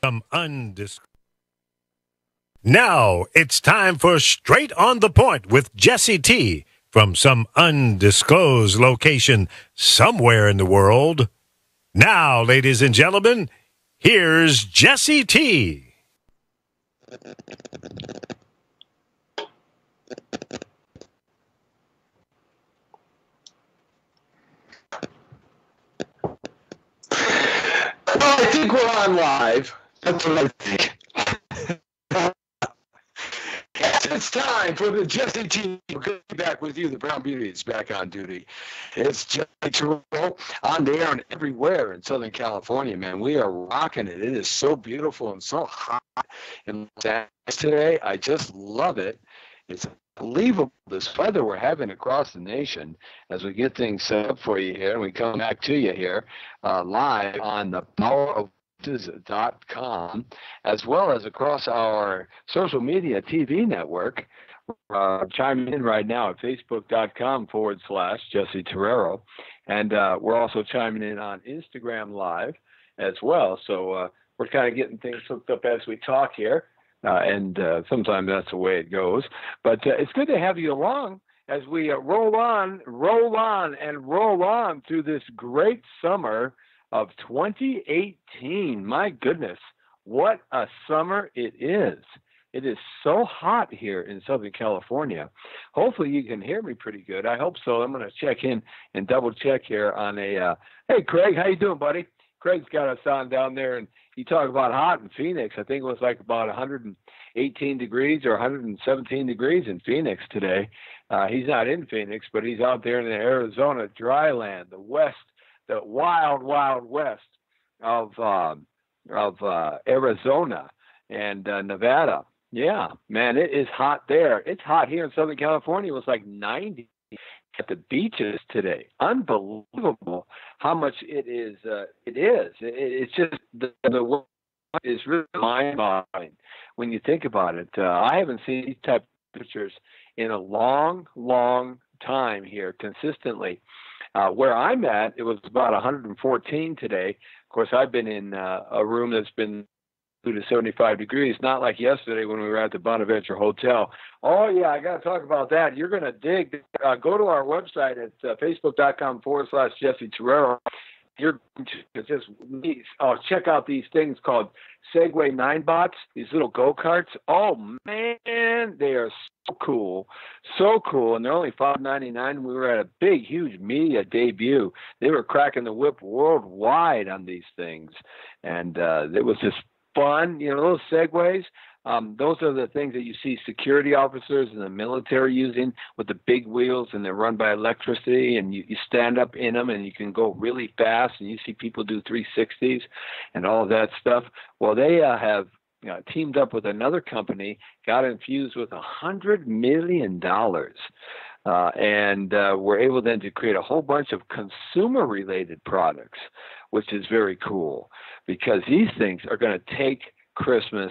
Some undisclosed. Now it's time for Straight on the Point with Jesse T. from some undisclosed location somewhere in the world. Now, ladies and gentlemen, here's Jesse T. Well, I think we're on live. That's what I think. Yes, it's time for the Jesse T. We're going to be back with you. The Brown Beauty is back on duty. It's Jesse Torrero on the air and everywhere in Southern California, man. We are rocking it. It is so beautiful and so hot in Los Angeles today. I just love it. It's unbelievable, this weather we're having across the nation as we get things set up for you here. And we come back to you here live on the powerofbusiness.com, as well as across our social media TV network. Chiming in right now at facebook.com/Jesse Torrero. And we're also chiming in on Instagram Live as well. So we're kind of getting things hooked up as we talk here. And sometimes that's the way it goes. But it's good to have you along as we roll on through this great summer of 2018. My goodness, what a summer it is. It is so hot here in Southern California. Hopefully you can hear me pretty good. I hope so. I'm going to check in and double check here on a, hey, Craig, how you doing, buddy? Craig's got us on down there, and you talk about hot in Phoenix. I think it was like about 118 degrees or 117 degrees in Phoenix today. He's not in Phoenix, but he's out there in the Arizona dry land, the west, the wild, wild west of Arizona and Nevada. Yeah, man, it is hot there. It's hot here in Southern California. It was like 90 at the beaches today. Unbelievable how much it is. It's just the world is really mind-boggling when you think about it. I haven't seen these type of temperatures in a long, long time here consistently. Where I'm at, it was about 114 today. Of course, I've been in a room that's been to 75 degrees, not like yesterday when we were at the Bonaventure Hotel. Oh, yeah, I got to talk about that. You're going to dig. Go to our website at facebook.com/Jesse Torrero. You're going to just check out these things called Segway 9bots, these little go-karts. Oh, man, they are so cool. So cool. And they're only $5.99. We were at a big, huge media debut. They were cracking the whip worldwide on these things. And it was just fun, those segways. Those are the things that you see security officers in the military using with the big wheels, and they're run by electricity, and you stand up in them and you can go really fast, and you see people do 360s and all of that stuff. Well, they have teamed up with another company, got infused with $100 million. And we're able then to create a whole bunch of consumer-related products, which is very cool because these things are going to take Christmas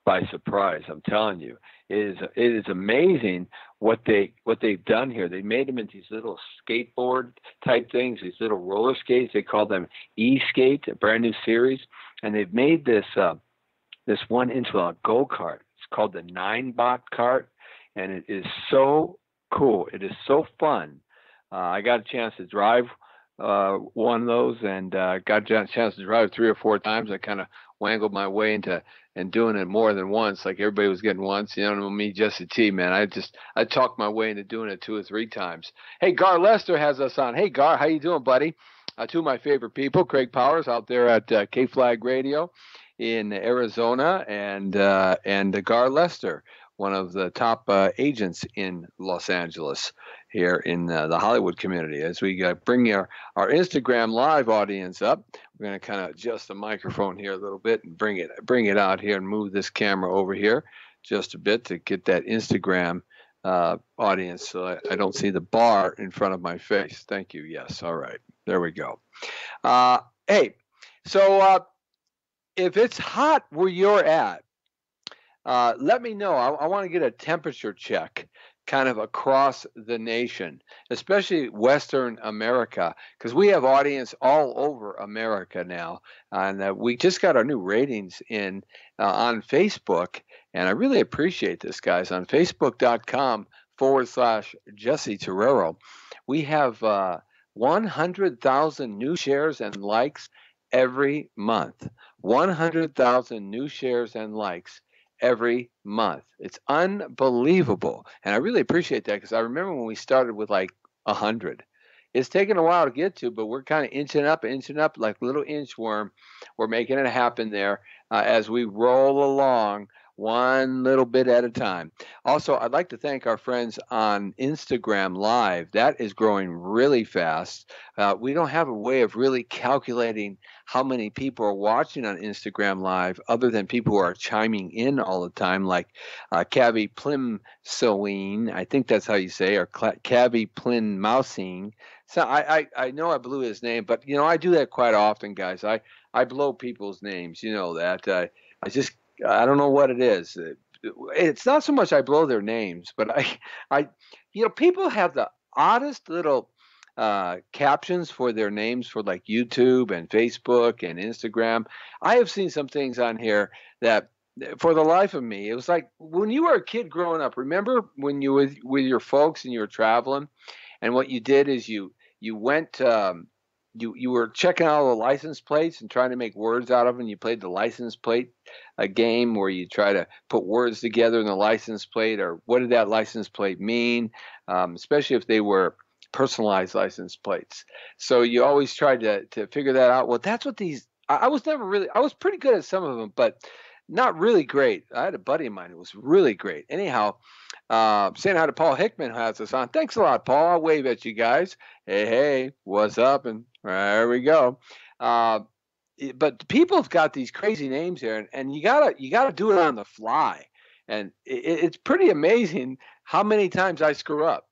by surprise. I'm telling you, it is amazing what they've done here. They made them into these little skateboard type things, these little roller skates. They call them E-Skate, a brand new series, and they've made this one into a go-kart. It's called the 9bot cart, and it is so cool. It is so fun. I got a chance to drive one of those, and got a chance to drive 3 or 4 times. I kind of wangled my way into and doing it more than once, like everybody was getting once. Me, Jesse T, man. I talked my way into doing it 2 or 3 times. Hey, Gar Lester has us on. Hey, Gar, how you doing, buddy? 2 of my favorite people, Craig Powers out there at K-Flag Radio in Arizona, and Gar Lester, one of the top agents in Los Angeles here in the Hollywood community. As we bring our Instagram Live audience up, we're going to kind of adjust the microphone here a little bit and bring it out here and move this camera over here just a bit to get that Instagram audience so I don't see the bar in front of my face. Thank you. Yes. All right. There we go. Hey, so if it's hot where you're at, let me know. I want to get a temperature check kind of across the nation, especially Western America, because we have audience all over America now. And we just got our new ratings in on Facebook. And I really appreciate this, guys. On Facebook.com/Jesse Torrero, we have 100,000 new shares and likes every month. 100,000 new shares and likes every month. It's unbelievable. And I really appreciate that, because I remember when we started with like 100. It's taken a while to get to, but we're kind of inching up like a little inchworm. We're making it happen there as we roll along one little bit at a time. Also, I'd like to thank our friends on Instagram Live. That is growing really fast. We don't have a way of really calculating how many people are watching on Instagram Live other than people who are chiming in all the time, like Cavi Plimsoline, I think that's how you say, or Cavi Plinmousing. So I know I blew his name, but, I do that quite often, guys. I blow people's names. You know that. I don't know what it is. It's not so much I blow their names, but people have the oddest little captions for their names for like YouTube and Facebook and Instagram. I have seen some things on here that, for the life of me, it was like when you were a kid growing up. Remember when you were with your folks and you were traveling, and what you did is you went. You were checking out all the license plates and trying to make words out of them. You played the license plate, a game where you try to put words together in the license plate, or what did that license plate mean, especially if they were personalized license plates. So you always tried to figure that out. Well, that's what these – I was pretty good at some of them, but not really great. I had a buddy of mine who was really great. Anyhow, saying hi to Paul Hickman, who has us on. Thanks a lot, Paul. I'll wave at you guys. Hey, what's up? And there we go. But people have got these crazy names here, and you gotta do it on the fly. And it's pretty amazing how many times I screw up.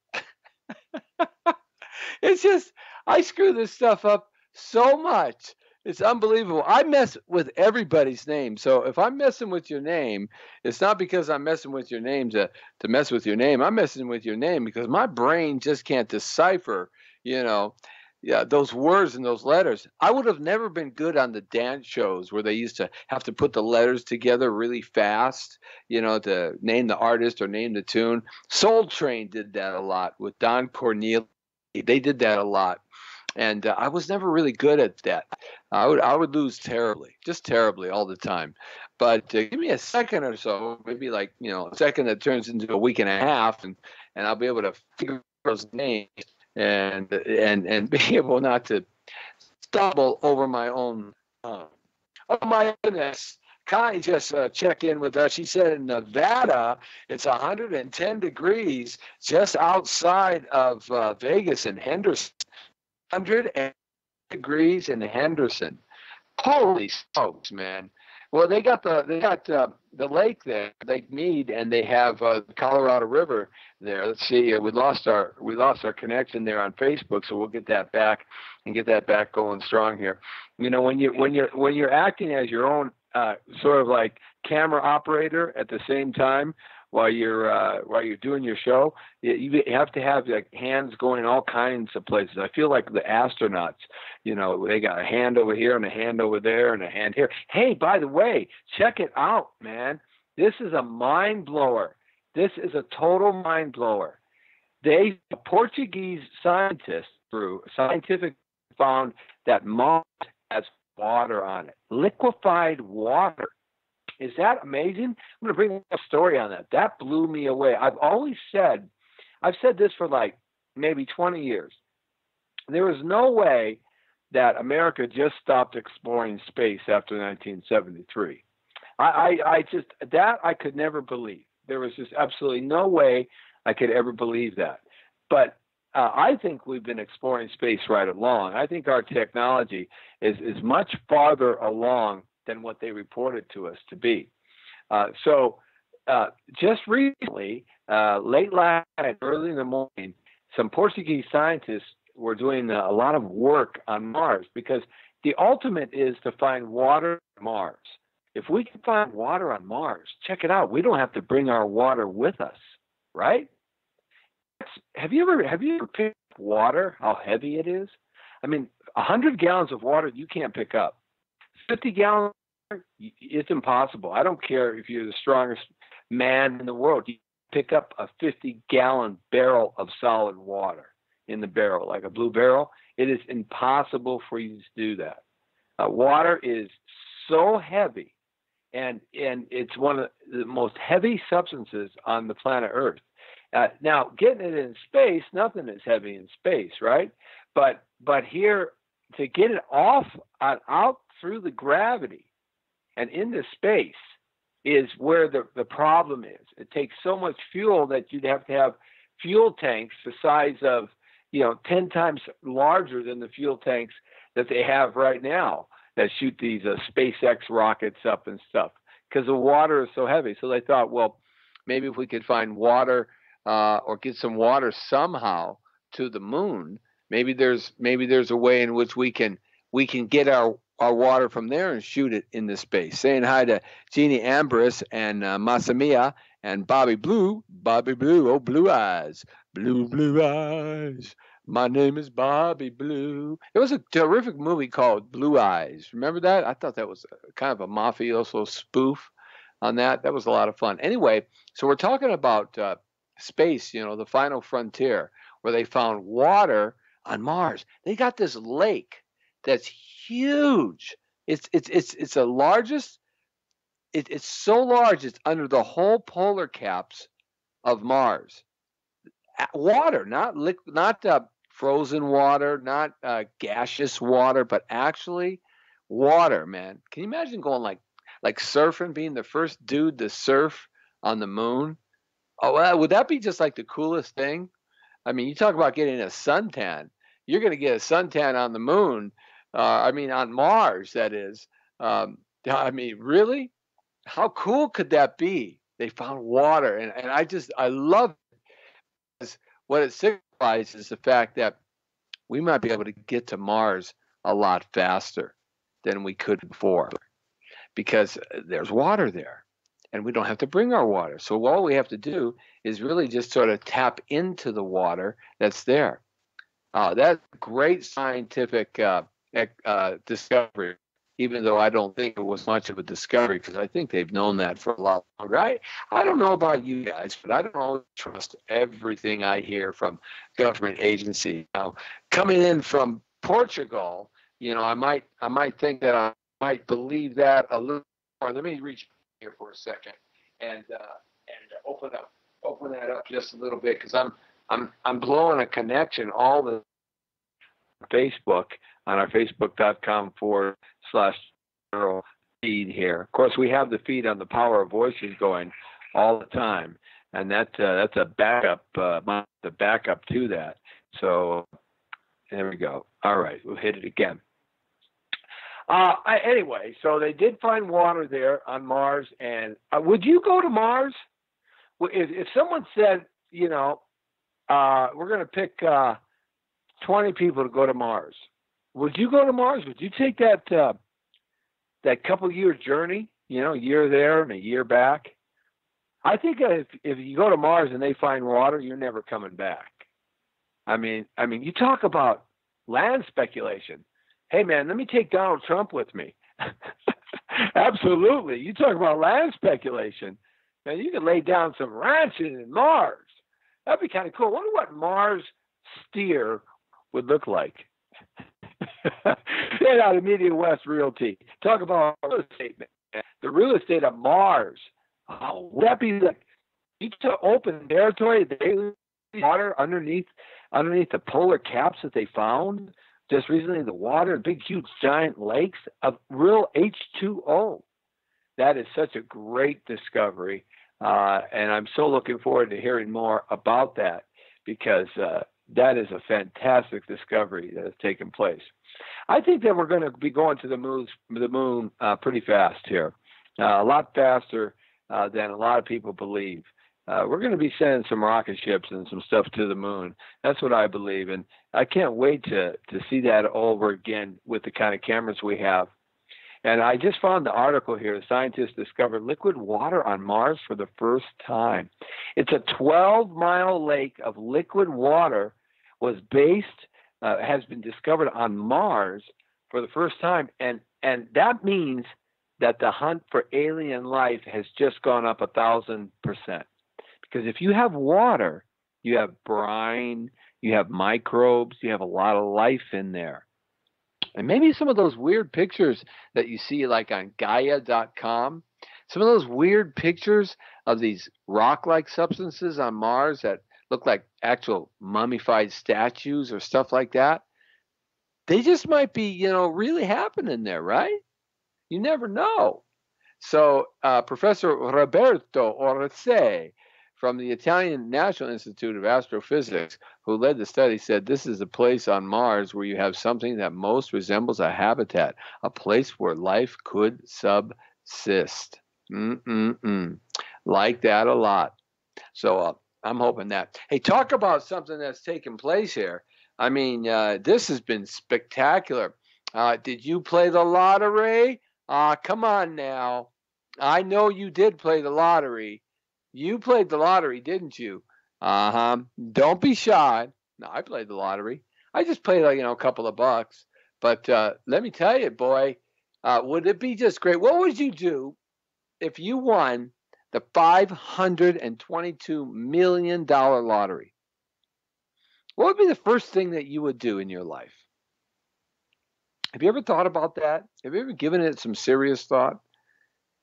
It's just, I screw this stuff up so much. It's unbelievable. I mess with everybody's name. So if I'm messing with your name, it's not because I'm messing with your name to mess with your name. I'm messing with your name because my brain just can't decipher, those words and those letters. I would have never been good on the dance shows where they used to have to put the letters together really fast, to name the artist or name the tune. Soul Train did that a lot with Don Cornelius. They did that a lot. And I was never really good at that. I would lose terribly, just terribly all the time. But give me a second or so, maybe like, a second that turns into a week and a half, and I'll be able to figure out those names and be able not to stumble over my own. Oh my goodness. Connie just checked in with us. She said in Nevada, it's 110 degrees just outside of Vegas and Henderson. 100 degrees in Henderson. Holy smokes, man! Well, they got the lake there, Lake Mead, and they have the Colorado River there. Let's see, we lost our connection there on Facebook, so we'll get that back and get that back going strong here. When you're acting as your own sort of like camera operator at the same time, while you're doing your show, you have to have like hands going all kinds of places. I feel like the astronauts, they got a hand over here and a hand over there and a hand here. Hey, by the way, check it out, man. This is a mind blower. This is a total mind blower. A Portuguese scientist scientific found that Mars has water on it, liquefied water. Is that amazing? I'm going to bring a story on that. That blew me away. I've said this for like maybe 20 years. There is no way that America just stopped exploring space after 1973. I could never believe. There was just absolutely no way I could ever believe that. But I think we've been exploring space right along. I think our technology is much farther along than what they reported to us to be. So just recently, late last night, early in the morning, some Portuguese scientists were doing a lot of work on Mars, because the ultimate is to find water on Mars. If we can find water on Mars, check it out. We don't have to bring our water with us, right? have you ever picked up water? How heavy it is? I mean, 100 gallons of water you can't pick up. 50 gallons, it's impossible. I don't care if you're the strongest man in the world. You pick up a 50-gallon barrel of solid water in the barrel, like a blue barrel. It is impossible for you to do that. Water is so heavy, and it's one of the most heavy substances on the planet Earth. Now, getting it in space, nothing is heavy in space, right? But here, to get it out through the gravity and into space is where the problem is. It takes so much fuel that you'd have to have fuel tanks the size of, 10 times larger than the fuel tanks that they have right now that shoot these SpaceX rockets up and stuff, because the water is so heavy. So they thought, well, maybe if we could find water or get some water somehow to the moon, maybe there's a way in which we can get our water from there and shoot it into space. Saying hi to Jeannie Ambrose and Masamiya and Bobby Blue, oh, Blue Eyes, Blue Eyes. My name is Bobby Blue. It was a terrific movie called Blue Eyes. Remember that? I thought that was kind of a mafioso spoof on that. That was a lot of fun. Anyway, so we're talking about space, the final frontier, where they found water on Mars. They got this lake that's huge. It's the largest. It's so large. It's under the whole polar caps of Mars. Water, not frozen water, not gaseous water, but actually water. Man, can you imagine going like surfing, being the first dude to surf on the moon? Oh, would that be just like the coolest thing? I mean, you talk about getting a suntan. You're going to get a suntan on the moon. On Mars, that is. Really? How cool could that be? They found water, and I love it. What it signifies is the fact that we might be able to get to Mars a lot faster than we could before, because there's water there, and we don't have to bring our water. So all we have to do is really just sort of tap into the water that's there. That's great scientific discovery, even though I don't think it was much of a discovery, because I think they've known that for a lot longer. I don't know about you guys, but I don't always trust everything I hear from government agencies. Now, coming in from Portugal, I might think that I might believe that a little more. Let me reach here for a second and open that up just a little bit, because I'm blowing a connection all the Facebook on our facebook.com/Torrero feed here. Of course, we have the feed on the Power of Voices going all the time, and that's a backup, the backup to that. So there we go. All right, we'll hit it again. Anyway, so they did find water there on Mars, and would you go to Mars? If someone said, we're going to pick 20 people to go to Mars, would you go to Mars? Would you take that couple-year journey, a year there and a year back? I think if you go to Mars and they find water, you're never coming back. I mean, you talk about land speculation. Hey, man, let me take Donald Trump with me. Absolutely. You talk about land speculation. Man, you could lay down some ranches in Mars. That'd be kind of cool. I wonder what Mars steer would look like. Straight out of Media West Realty. Talk about real estate, man. The real estate of Mars. Oh, would that be like open territory, daily water underneath the polar caps that they found just recently? The water, big, huge, giant lakes of real H2O. That is such a great discovery, and I'm so looking forward to hearing more about that, because that is a fantastic discovery that has taken place. I think that we're going to be going to the moon pretty fast here, a lot faster than a lot of people believe. We're going to be sending some rocket ships and some stuff to the moon. That's what I believe, and I can't wait to see that over again with the kind of cameras we have. And I just found the article here. Scientists discovered liquid water on Mars for the first time. It's a 12-mile lake of liquid water has been discovered on Mars for the first time. And that means that the hunt for alien life has just gone up 1,000%. Because if you have water, you have brine, you have microbes, you have a lot of life in there. And maybe some of those weird pictures that you see like on Gaia.com, some of those weird pictures of these rock-like substances on Mars that look like actual mummified statues or stuff like that, they just might be, really happening there, right? You never know. So Professor Roberto Orse from the Italian National Institute of Astrophysics, who led the study, said this is a place on Mars where you have something that most resembles a habitat, a place where life could subsist. Like that a lot. So I'm hoping that. Hey, talk about something that's taken place here. I mean, this has been spectacular. Did you play the lottery? Come on now. I know you did play the lottery. You played the lottery, didn't you? Don't be shy. No, I played the lottery. I just played a couple of bucks. But let me tell you, boy, would it be just great? What would you do if you won the $522 million lottery? What would be the first thing that you would do in your life? Have you ever thought about that? Have you ever given it some serious thought?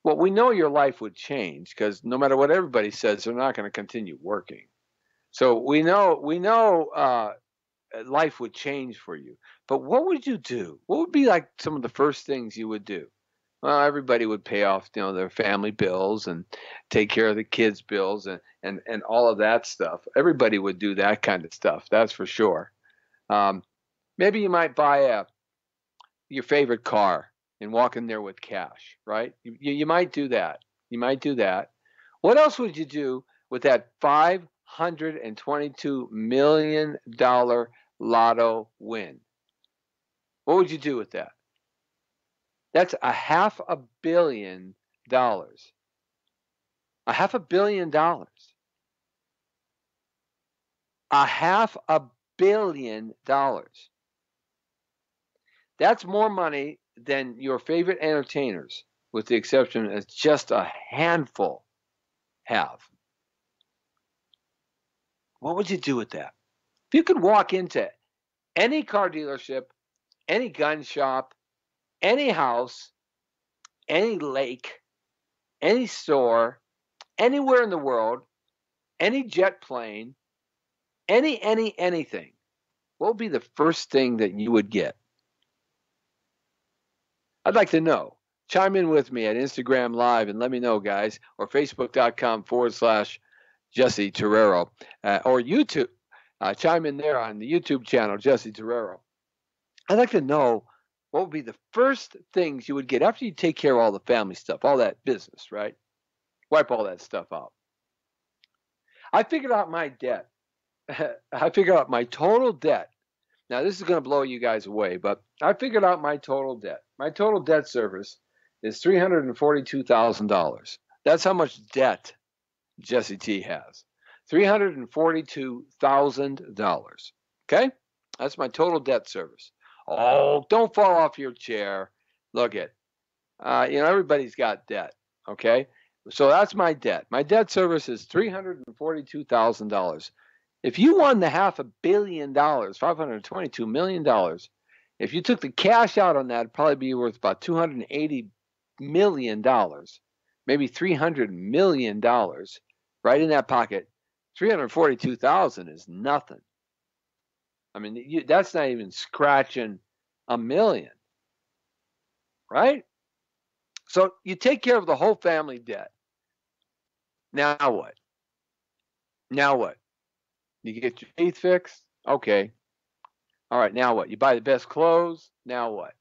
Well, we know your life would change because no matter what everybody says, they're not going to continue working. So we know life would change for you. But what would you do? What would be like some of the first things you would do? Well, everybody would pay off, their family bills and take care of the kids' bills and all of that stuff. Everybody would do that kind of stuff. That's for sure. Maybe you might buy your favorite car and walk in there with cash, right? You might do that. You might do that. What else would you do with that $522 million lotto win? What would you do with that? That's $500 million. $500 million. $500 million. That's more money than your favorite entertainers, with the exception of just a handful, have. What would you do with that? If you could walk into any car dealership, any gun shop, any house, any lake, any store, anywhere in the world, any jet plane, anything, what would be the first thing that you would get? I'd like to know. Chime in with me at Instagram Live and let me know, guys, or Facebook.com/Jesse Torrero, or YouTube. Chime in there on the YouTube channel, Jesse Torrero. I'd like to know what would be the first things you would get after you take care of all the family stuff, all that business, right? Wipe all that stuff out. I figured out my debt. I figured out my total debt. Now, this is going to blow you guys away, but I figured out my total debt. My total debt service is $342,000. That's how much debt Jesse T has. $342,000. Okay? That's my total debt service. Oh, don't fall off your chair. Look it. Everybody's got debt. Okay? So that's my debt. My debt service is $342,000. If you won the $500 million, $522 million, if you took the cash out on that, it'd probably be worth about $280 million, maybe $300 million right in that pocket. $342,000 is nothing. I mean, that's not even scratching $1 million, right? So you take care of the whole family debt. Now what? Now what? You get your teeth fixed? Okay. All right, now what? You buy the best clothes? Now what?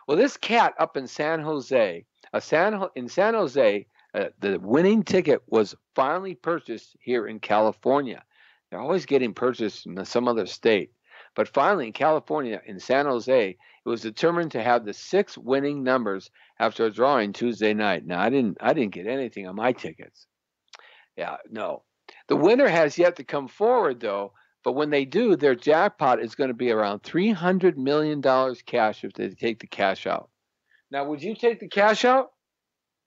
Well, this cat up in San Jose, the winning ticket was finally purchased here in California. They're always getting purchased in some other state. But finally, in California, in San Jose, it was determined to have the 6 winning numbers after a drawing Tuesday night. Now, I didn't get anything on my tickets. Yeah, no. The winner has yet to come forward, though. But when they do, their jackpot is going to be around $300 million cash if they take the cash out. Now, would you take the cash out?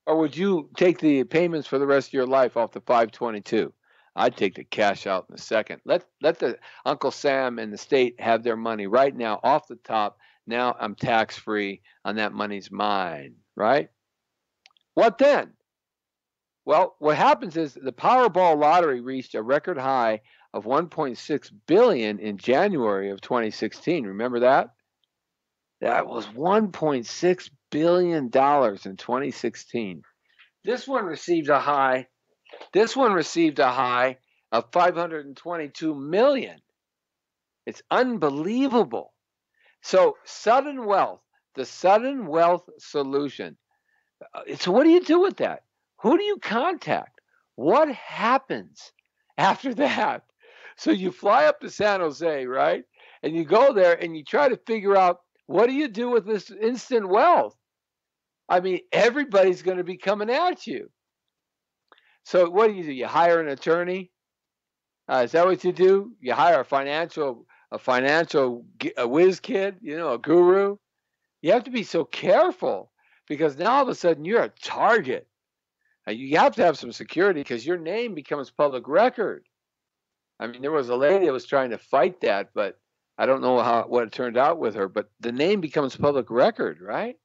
Or would you take the payments for the rest of your life off the 522? I'd take the cash out in a second. Let the Uncle Sam and the state have their money right now off the top. Now I'm tax-free and that money's mine, right? What then? Well, what happens is the Powerball lottery reached a record high of $1.6 billion in January of 2016. Remember that? That was $1.6 billion in 2016. This one received a high of $522 million. It's unbelievable. So sudden wealth, the sudden wealth solution. So what do you do with that? Who do you contact? What happens after that? So you fly up to San Jose, right? And you go there and you try to figure out, what do you do with this instant wealth? I mean, everybody's going to be coming at you. So what do? You hire an attorney? Is that what you do? You hire a financial whiz kid, a guru? You have to be so careful because now all of a sudden you're a target. You have to have some security because your name becomes public record. I mean, there was a lady that was trying to fight that, but I don't know what it turned out with her. But the name becomes public record, right?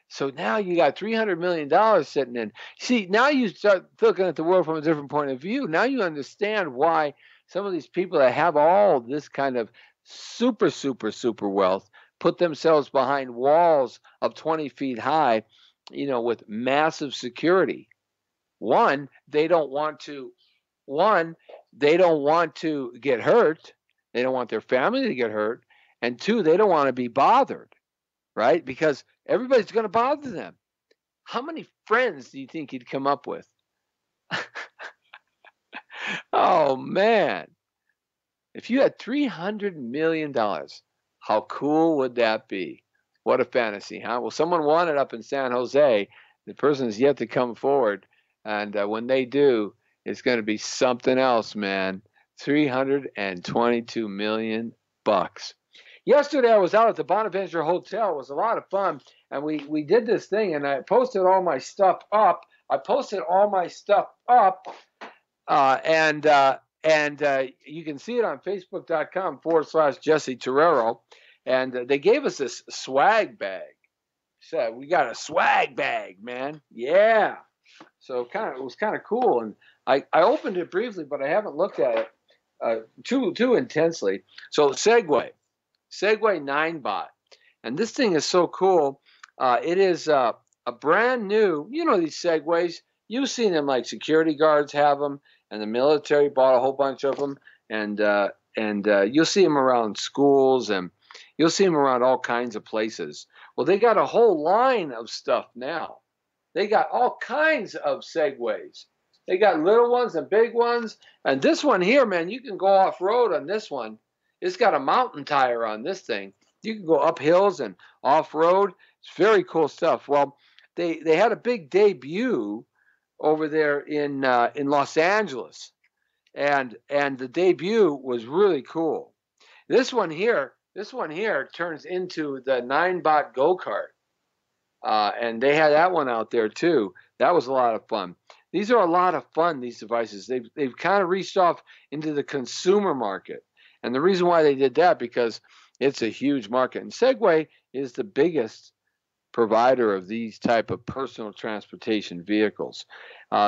So now you got $300 million sitting in. See, now you start looking at the world from a different point of view. Now you understand why some of these people that have all this kind of super, super, super wealth put themselves behind walls of 20 feet high, with massive security. One, they don't want to get hurt. They don't want their family to get hurt. And two, they don't want to be bothered, right? Because everybody's going to bother them. How many friends do you think he'd come up with? Oh, man. If you had $300 million, how cool would that be? What a fantasy, huh? Well, someone won it up in San Jose. The person is yet to come forward. And when they do, it's going to be something else, man. $322 million. Yesterday, I was out at the Bonaventure Hotel. It was a lot of fun. And we did this thing, and I posted all my stuff up. And you can see it on Facebook.com/Jesse Torrero. And they gave us this swag bag. So we got a swag bag, man. Yeah. So it was kind of cool. And I opened it briefly, but I haven't looked at it too intensely. So Segway 9-bot. And this thing is so cool. It is a brand new, these Segways, you've seen them, like security guards have them, and the military bought a whole bunch of them. And you'll see them around schools, and you'll see them around all kinds of places. Well, they got a whole line of stuff now. They got all kinds of Segways. They got little ones and big ones. And this one here, man, you can go off-road on this one. It's got a mountain tire on this thing. You can go up hills and off-road. It's very cool stuff. Well, they had a big debut over there in Los Angeles. And the debut was really cool. This one here turns into the 9-bot go-kart. And they had that one out there too. That was a lot of fun. These are a lot of fun, these devices. They've kind of reached off into the consumer market. And the reason why they did that, because it's a huge market. And Segway is the biggest provider of these type of personal transportation vehicles.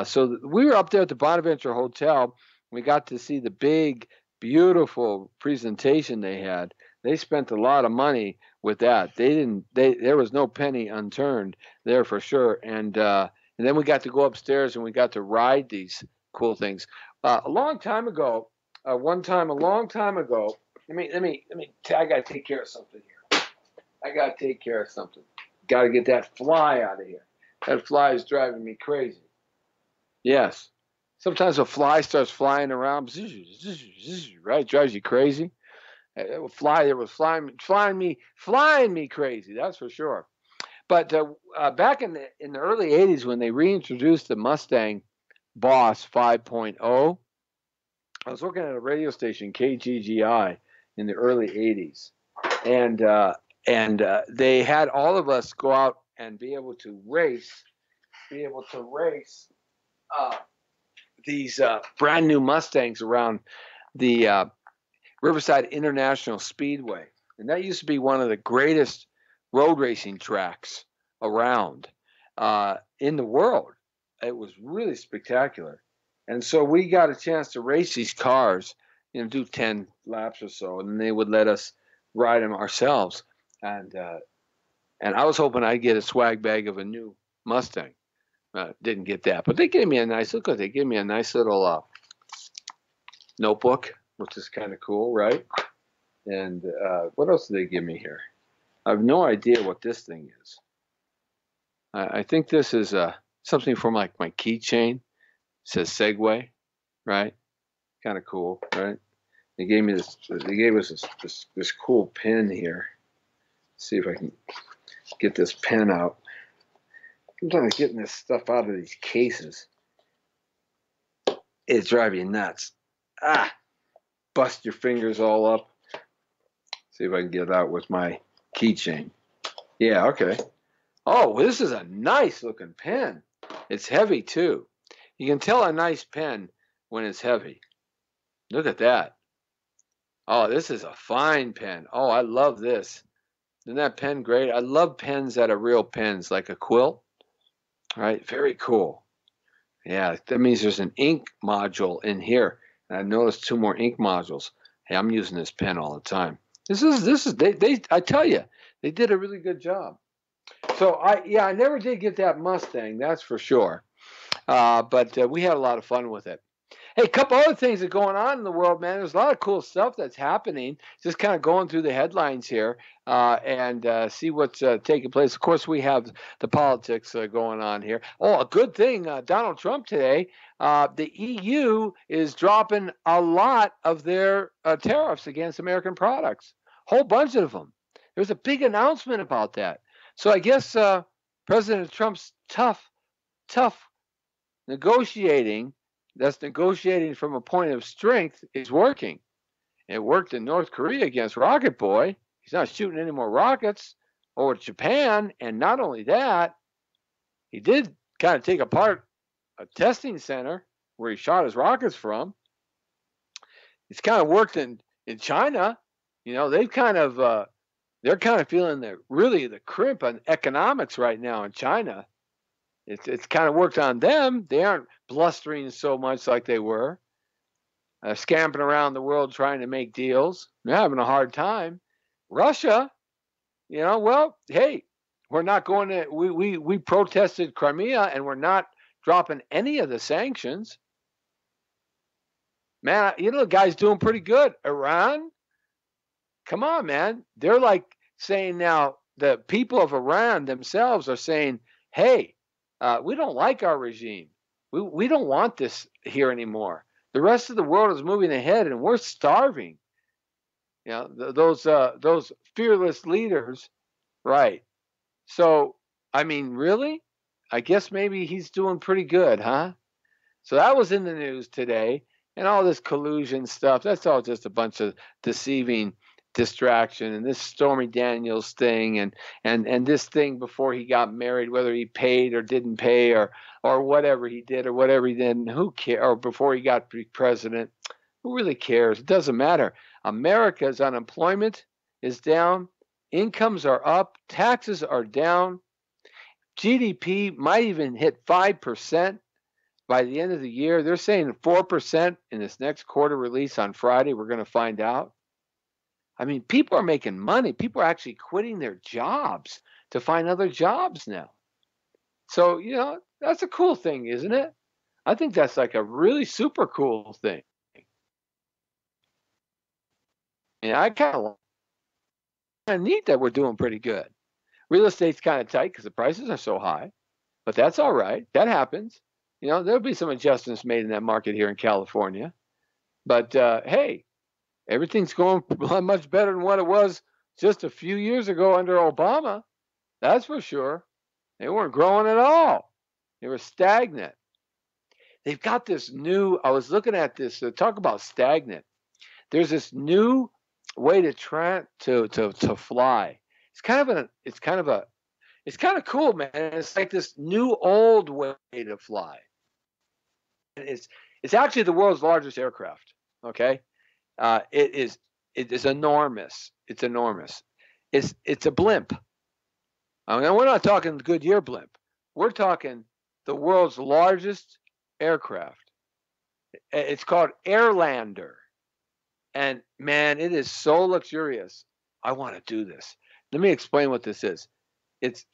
So we were up there at the Bonaventure Hotel. We got to see the big, beautiful presentation they had. They spent a lot of money with that. There was no penny unturned there for sure. And then we got to go upstairs and we got to ride these cool things. A long time ago, I gotta take care of something here. Gotta get that fly out of here. That fly is driving me crazy. Yes. Sometimes a fly starts flying around, right? Drives you crazy. It would fly. It was flying me crazy. That's for sure. But back in the early '80s, when they reintroduced the Mustang Boss 5.0, I was working at a radio station, KGGI, in the early '80s, and they had all of us go out and be able to race these brand new Mustangs around the Riverside International Speedway, and that used to be one of the greatest road racing tracks around in the world. It was really spectacular, and so we got a chance to race these cars, do 10 laps or so, and then they would let us ride them ourselves. And I was hoping I'd get a swag bag of a new Mustang. Didn't get that, but they gave me a nice look. They gave me a nice little notebook, which is kind of cool, right? And what else did they give me here? I have no idea what this thing is. I think this is something from like my keychain. It says Segway, right? Kind of cool, right? They gave me this. They gave us this cool pen here. Let's see if I can get this pen out. Sometimes getting this stuff out of these cases, it drives you nuts. Bust your fingers all up. See if I can get it out with my keychain. Yeah, okay. Oh, this is a nice looking pen. It's heavy too. You can tell a nice pen when it's heavy. Look at that. Oh, this is a fine pen. Oh, I love this. Isn't that pen great? I love pens that are real pens, like a quill. All right, very cool. Yeah, that means there's an ink module in here. And I noticed 2 more ink modules. Hey, I'm using this pen all the time. This is I tell you, they did a really good job. So I never did get that Mustang, that's for sure. But we had a lot of fun with it. Hey, a couple other things that are going on in the world, man. There's a lot of cool stuff that's happening. Just kind of going through the headlines here and see what's taking place. Of course, we have the politics going on here. Oh, a good thing, Donald Trump today, the EU is dropping a lot of their tariffs against American products. Whole bunch of them. There was a big announcement about that. So I guess President Trump's tough negotiating, that's negotiating from a point of strength, is working. It worked in North Korea against Rocket Boy. He's not shooting any more rockets over Japan. And not only that, he did kind of take apart a testing center where he shot his rockets from. It's kind of worked in China. They've kind of they're kind of feeling the crimp on economics right now in China. It's kind of worked on them. They aren't blustering so much like they were, scampering around the world trying to make deals. They're having a hard time. Russia, well, hey, we're not going to. We protested Crimea, and we're not dropping any of the sanctions. Man, the guy's doing pretty good. Iran, come on, man. They're like saying now, the people of Iran themselves are saying, hey, we don't like our regime. We don't want this here anymore. The rest of the world is moving ahead, and we're starving. Those fearless leaders, right? So, I mean, really? I guess maybe he's doing pretty good, huh? So that was in the news today, and all this collusion stuff. That's all just a bunch of deceiving distraction, and this Stormy Daniels thing, and this thing before he got married, whether he paid or didn't pay, or whatever he did or whatever he didn't, who cares? Or before he got president, who really cares? It doesn't matter. America's unemployment is down, incomes are up, taxes are down, GDP might even hit 5% by the end of the year. They're saying 4% in this next quarter release on Friday. We're going to find out. I mean, people are making money. People are actually quitting their jobs to find other jobs now. So, that's a cool thing, isn't it? I think that's like a really super cool thing. And I kind of need that we're doing pretty good. Real estate's kind of tight because the prices are so high, but that's all right. That happens. There'll be some adjustments made in that market here in California. But hey, Everything's going much better than what it was just a few years ago under Obama. That's for sure. They weren't growing at all. They were stagnant. They've got this new, I was looking at this, talk about stagnant. There's this new way to fly. It's kind of cool, man. It's like this new old way to fly. It's actually the world's largest aircraft. Okay, it is enormous. It's enormous. It's a blimp. I mean, we're not talking Goodyear blimp. We're talking the world's largest aircraft. It's called Airlander, and man, it is so luxurious. I want to do this. Let me explain what this is. It's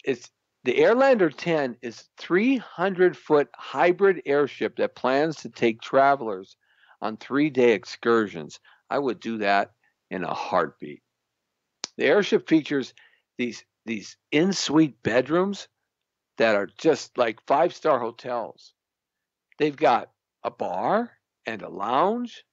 the Airlander 10 is 300-foot hybrid airship that plans to take travelers on 3-day excursions. I would do that in a heartbeat. The airship features these in-suite bedrooms that are just like 5-star hotels. They've got a bar and a lounge.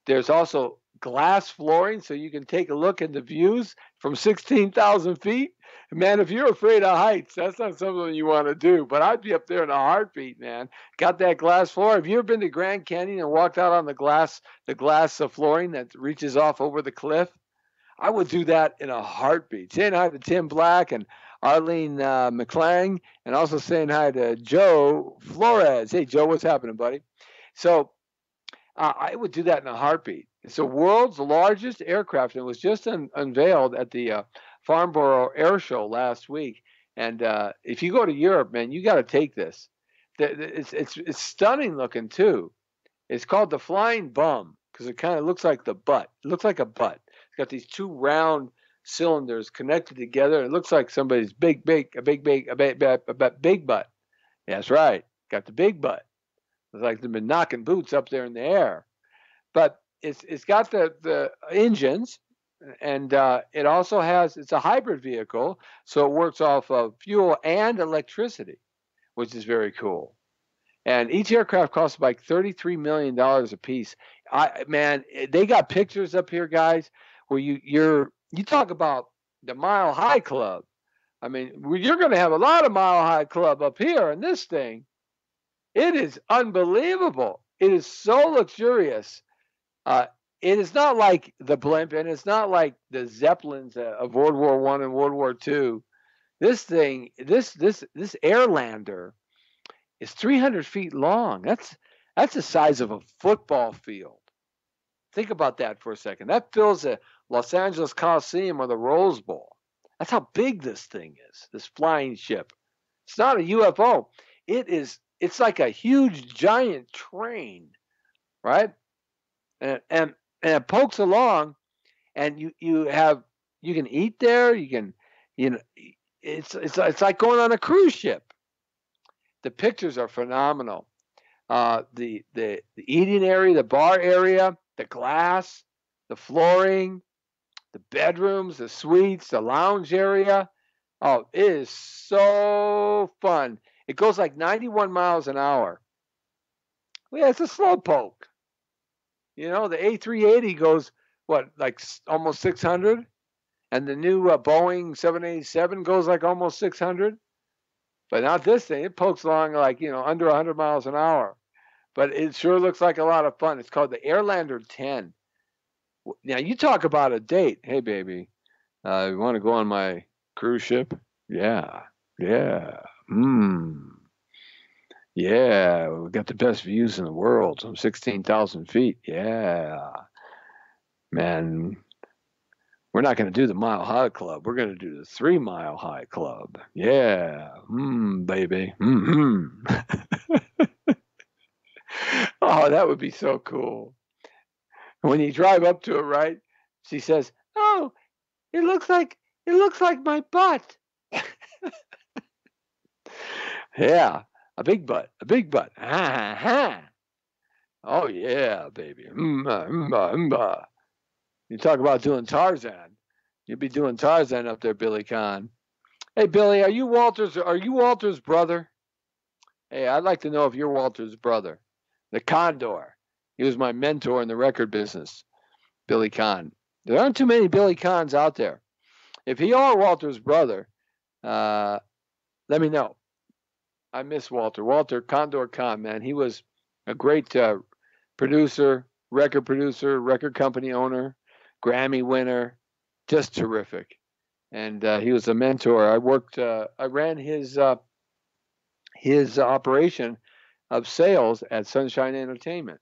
There's also glass flooring so you can take a look at the views from 16,000 feet. Man, if you're afraid of heights, that's not something you want to do. But I'd be up there in a heartbeat, man. Got that glass floor. Have you ever been to Grand Canyon and walked out on the glass flooring that reaches off over the cliff? I would do that in a heartbeat. Saying hi to Tim Black and Arlene McClang, and also saying hi to Joe Flores. Hey, Joe, what's happening, buddy? So I would do that in a heartbeat. It's the world's largest aircraft, and it was just unveiled at the Farnborough Air Show last week. And if you go to Europe, man, you got to take this. It's stunning looking too. It's called the Flying Bum because it kind of looks like the butt. It looks like a butt. It's got these two round cylinders connected together. It looks like somebody's big butt. That's right. Got the big butt. It's like they've been knocking boots up there in the air. But it's got the engines, and it also it's a hybrid vehicle, so it works off of fuel and electricity, which is very cool. And each aircraft costs like $33 million a piece. Man, they got pictures up here, guys, where you talk about the Mile High Club. I mean, you're going to have a lot of Mile High Club up here in this thing. It is unbelievable. It is so luxurious. It is not like the blimp, and it's not like the Zeppelins of World War I and World War II. This thing, this Airlander is 300 feet long. That's the size of a football field. Think about that for a second. That fills the Los Angeles Coliseum or the Rose Bowl. That's how big this thing is, this flying ship. It's not a UFO. It's like a huge, giant train, right? And it pokes along, and you can eat there. It's like going on a cruise ship. The pictures are phenomenal. The eating area, the bar area, the glass, the flooring, the bedrooms, the suites, the lounge area. Oh, it is so fun. It goes like 91 miles an hour. Well, yeah, it's a slow poke. You know, the A380 goes, like almost 600? And the new Boeing 787 goes like almost 600? But not this thing. It pokes along like, under 100 miles an hour. But it sure looks like a lot of fun. It's called the Airlander 10. Now, you talk about a date. Hey, baby, you want to go on my cruise ship? Yeah. Yeah, we've got the best views in the world from 16,000 feet. Yeah, man, we're not going to do the Mile High Club. We're going to do the 3 Mile High Club. Yeah, baby. Oh, that would be so cool. When you drive up to it, right? She says, "Oh, it looks like my butt." Yeah, a big butt. Oh yeah, baby. You talk about doing Tarzan. You'd be doing Tarzan up there, Billy Kahn. Hey, Billy, are you Walter's brother? Hey, I'd like to know if you're Walter's brother. The Condor. He was my mentor in the record business. Billy Conn. There aren't too many Billy Conns out there. If you are Walter's brother, let me know. I miss Walter. Walter Condor Conn, man. He was a great producer, record company owner, Grammy winner, just terrific. And he was a mentor. I ran his operation of sales at Sunshine Entertainment,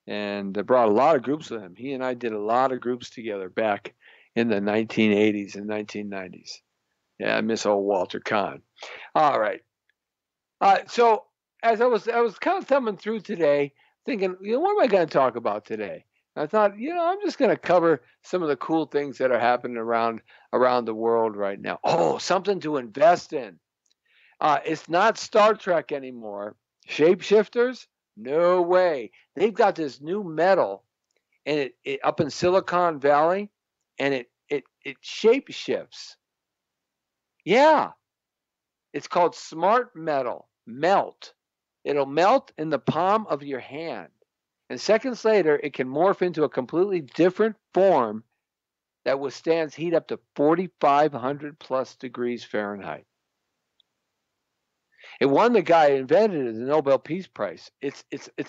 and brought a lot of groups with him. He and I did a lot of groups together back in the 1980s and 1990s. Yeah, I miss old Walter Conn. All right. So as I was kind of thumbing through today, thinking, what am I going to talk about today? And I thought, I'm just going to cover some of the cool things that are happening around the world right now. Oh, something to invest in. It's not Star Trek anymore. Shapeshifters? No way. They've got this new metal, and it up in Silicon Valley, and it shape shifts. Yeah. It's called smart metal. Melt. It'll melt in the palm of your hand. And seconds later, it can morph into a completely different form that withstands heat up to 4,500 plus degrees Fahrenheit. It won the guy who invented it the Nobel Peace Prize. It's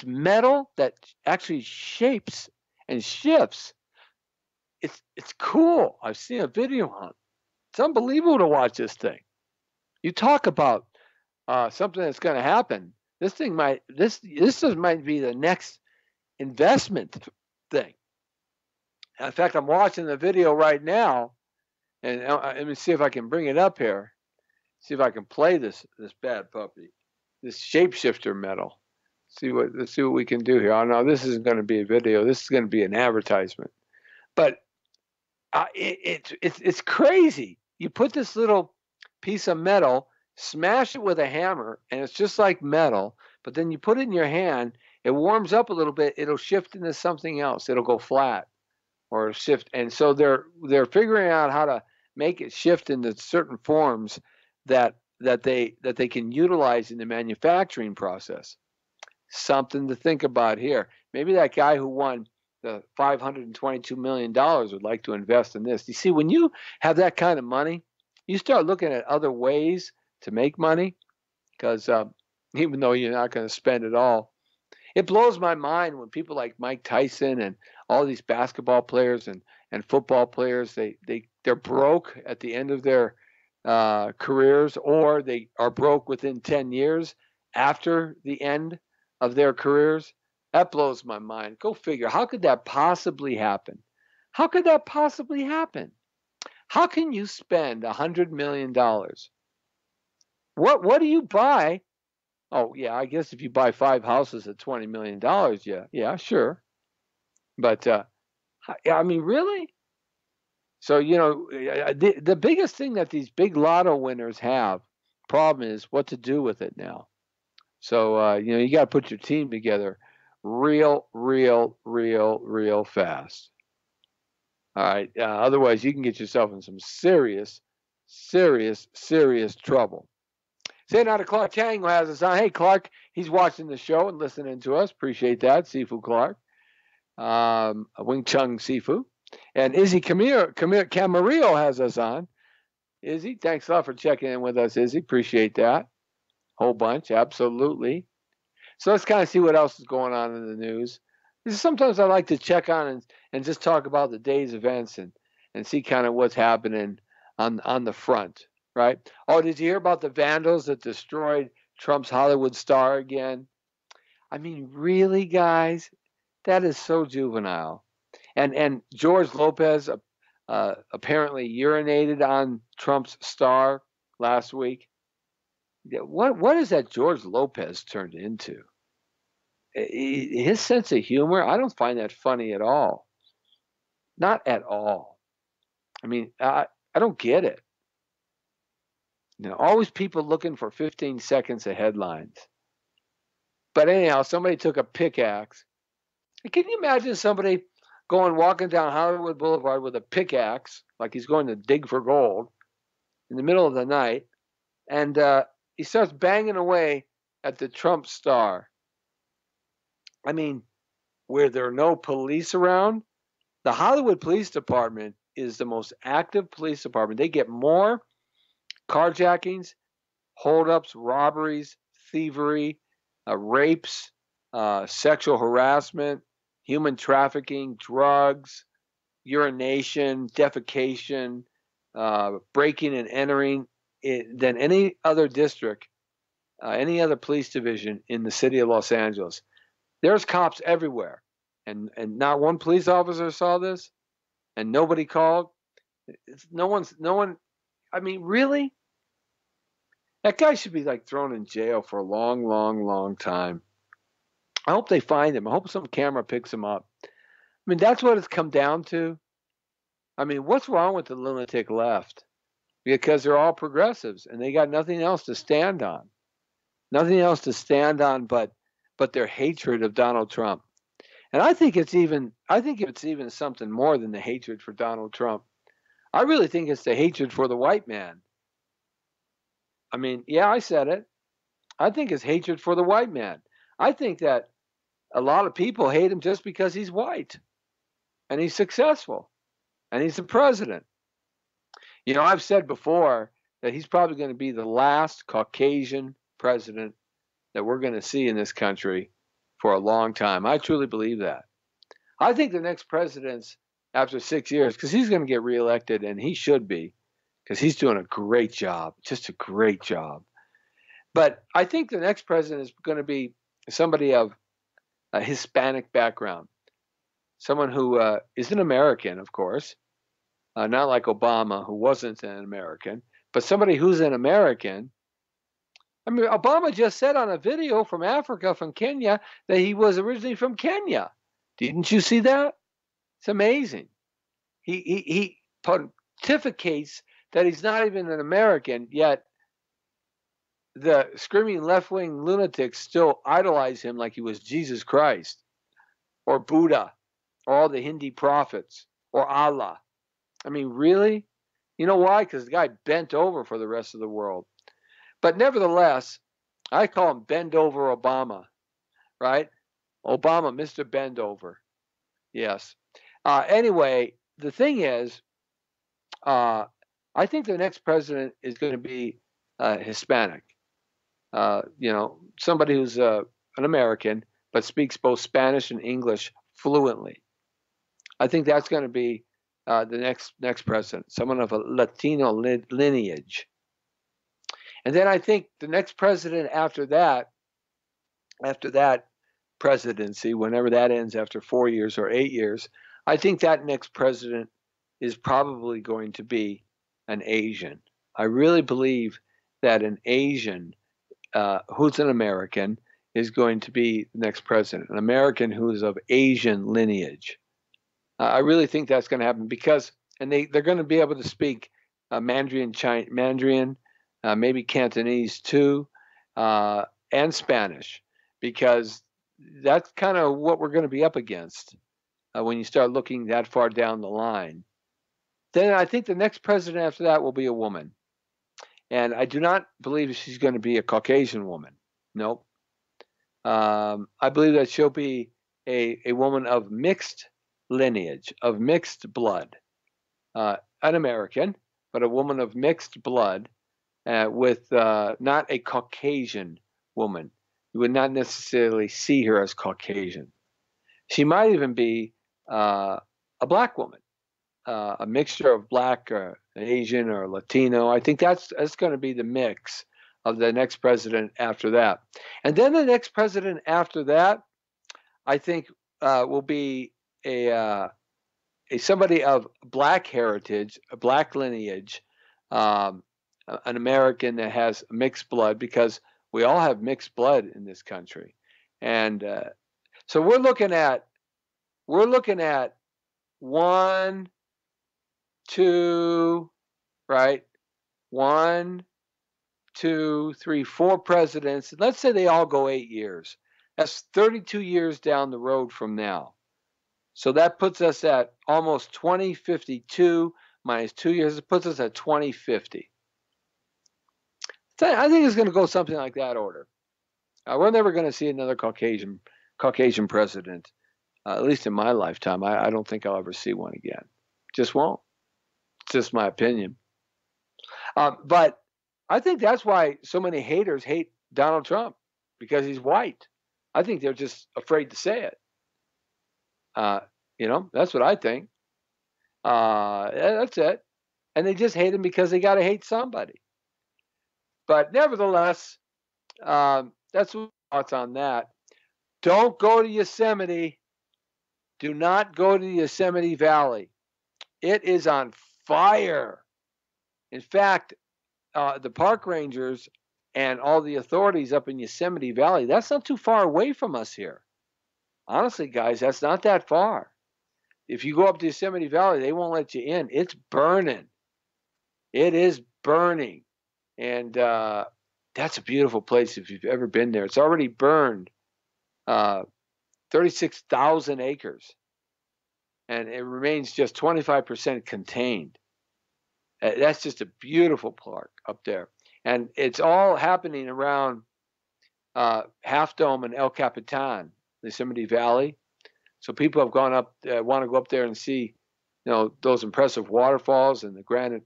metal that actually shapes and shifts. It's cool. I've seen a video on it. It's unbelievable to watch this thing. You talk about something that's going to happen. This might be the next investment thing. In fact, I'm watching the video right now, and let me see if I can bring it up here. See if I can play this bad puppy, this shapeshifter metal. Let's see what we can do here. Oh no, this isn't going to be a video. This is going to be an advertisement. But it's crazy. You put this little piece of metal, smash it with a hammer, and it's just like metal. But then you put it in your hand. It warms up a little bit. It'll shift into something else. It'll go flat or shift. And so they're figuring out how to make it shift into certain forms that they can utilize in the manufacturing process. Something to think about here. Maybe that guy who won the $522 million would like to invest in this. You see, when you have that kind of money, you start looking at other ways to make money, because even though you're not going to spend it all, it blows my mind when people like Mike Tyson and all these basketball players and football players, they're broke at the end of their careers, or they are broke within 10 years after the end of their careers. That blows my mind. Go figure. How could that possibly happen? How could that possibly happen? How can you spend $100 million? What do you buy? Oh, yeah, I guess if you buy 5 houses at $20 million, yeah, sure. But, I mean, really? So, the biggest thing that these big lotto winners have, problem is what to do with it now. So, you got to put your team together real fast. All right. Otherwise, you can get yourself in some serious trouble. Say now to Clark Chang, who has us on. Hey, Clark, he's watching the show and listening to us. Appreciate that, Sifu Clark. Wing Chun Sifu. And Izzy Camarillo has us on. Izzy, thanks a lot for checking in with us, Izzy. Appreciate that. Whole bunch, absolutely. So let's kind of see what else is going on in the news. Sometimes I like to check on and just talk about the day's events and see kind of what's happening on the front, right? Oh, did you hear about the vandals that destroyed Trump's Hollywood star again? I mean, really, guys? That is so juvenile. And George Lopez apparently urinated on Trump's star last week. What is that George Lopez turned into? His sense of humor, I don't find that funny at all. Not at all. I mean, I don't get it. Always people looking for 15 seconds of headlines. But anyhow, somebody took a pickaxe. Can you imagine somebody walking down Hollywood Boulevard with a pickaxe, like he's going to dig for gold, in the middle of the night, and he starts banging away at the Trump star? I mean, where there are no police around, The Hollywood Police Department is the most active police department. They get more carjackings, holdups, robberies, thievery, rapes, sexual harassment, human trafficking, drugs, urination, defecation, breaking and entering than any other district, any other police division in the city of Los Angeles. There's cops everywhere, and not one police officer saw this, and nobody called. No one. I mean, really? That guy should be like thrown in jail for a long, long, long time. I hope they find him. I hope some camera picks him up. I mean, that's what it's come down to. I mean, what's wrong with the lunatic left? Because they're all progressives and they got nothing else to stand on. Nothing else to stand on but their hatred of Donald Trump. And I think it's even something more than the hatred for Donald Trump. I really think it's the hatred for the white man. I mean, yeah, I said it. I think it's hatred for the white man. I think that a lot of people hate him just because he's white and he's successful and he's the president. You know, I've said before that he's probably going to be the last Caucasian president that we're going to see in this country for a long time. I truly believe that. I think the next president's after 6 years, because he's going to get reelected, and he should be, because he's doing a great job, just a great job. But I think the next president is going to be somebody of a Hispanic background, someone who is an American, of course, not like Obama, who wasn't an American, but somebody who's an American. I mean, Obama just said on a video from Africa, from Kenya, that he was originally from Kenya. Didn't you see that? It's amazing. He pontificates that he's not even an American, yet the screaming left-wing lunatics still idolize him like he was Jesus Christ or Buddha or all the Hindi prophets or Allah. I mean, really? You know why? Because the guy bent over for the rest of the world. But nevertheless, I call him Bend Over Obama, right? Obama, Mr. Bend Over. Yes. Anyway, the thing is, I think the next president is going to be Hispanic. You know, somebody who's an American but speaks both Spanish and English fluently. I think that's going to be the next president, someone of a Latino lineage. And then I think the next president after that presidency, whenever that ends after 4 years or 8 years, I think that next president is probably going to be an Asian. I really believe that an Asian who's an American is going to be the next president, an American who is of Asian lineage. I really think that's going to happen because, and they're going to be able to speak Mandarin, maybe Cantonese too, and Spanish, because that's kind of what we're going to be up against when you start looking that far down the line. Then I think the next president after that will be a woman. And I do not believe she's going to be a Caucasian woman. Nope. I believe that she'll be a woman of mixed lineage, of mixed blood. An American, but a woman of mixed blood with not a Caucasian woman. You would not necessarily see her as Caucasian. She might even be a black woman, a mixture of black or Asian or Latino. I think that's going to be the mix of the next president after that. And then the next president after that, I think, will be a somebody of black heritage, a black lineage, an American that has mixed blood, because we all have mixed blood in this country. And so we're looking at 1, 2, right? 1, 2, 3, 4 presidents. Let's say they all go 8 years. That's 32 years down the road from now. So that puts us at almost 2052 minus 2 years. It puts us at 2050. So I think it's going to go something like that order. We're never going to see another Caucasian president At least in my lifetime. I don't think I'll ever see one again. Just won't. It's just my opinion. But I think that's why so many haters hate Donald Trump, because he's white. I think they're just afraid to say it. That's what I think. That's it. And they just hate him because they got to hate somebody. But nevertheless, that's my thoughts on that. Don't go to Yosemite. Do not go to Yosemite Valley. It is on fire. In fact, the park rangers and all the authorities up in Yosemite Valley, that's not too far away from us here. Honestly, guys, that's not that far. If you go up to Yosemite Valley, they won't let you in. It's burning. It is burning. And that's a beautiful place if you've ever been there. It's already burned 36,000 acres. And it remains just 25% contained. That's just a beautiful park up there. And it's all happening around Half Dome and El Capitan, Yosemite Valley. So people have gone up, want to go up there and see, those impressive waterfalls and the granite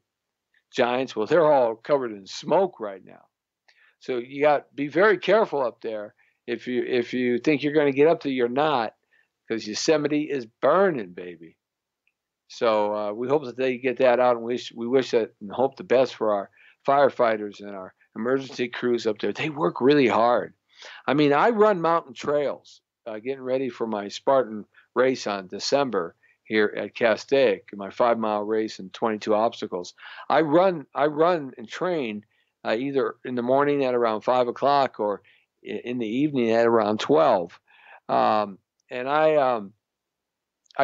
giants. Well, they're all covered in smoke right now. So you got to be very careful up there. If you think you're going to get up there, you're not, because Yosemite is burning, baby. So we hope that they get that out, and we wish that and hope the best for our firefighters and our emergency crews up there. They work really hard. I mean, I run mountain trails, getting ready for my Spartan race on December here at Castaic, my 5-mile race and 22 obstacles. I run and train either in the morning at around 5 o'clock or in the evening at around 12. And I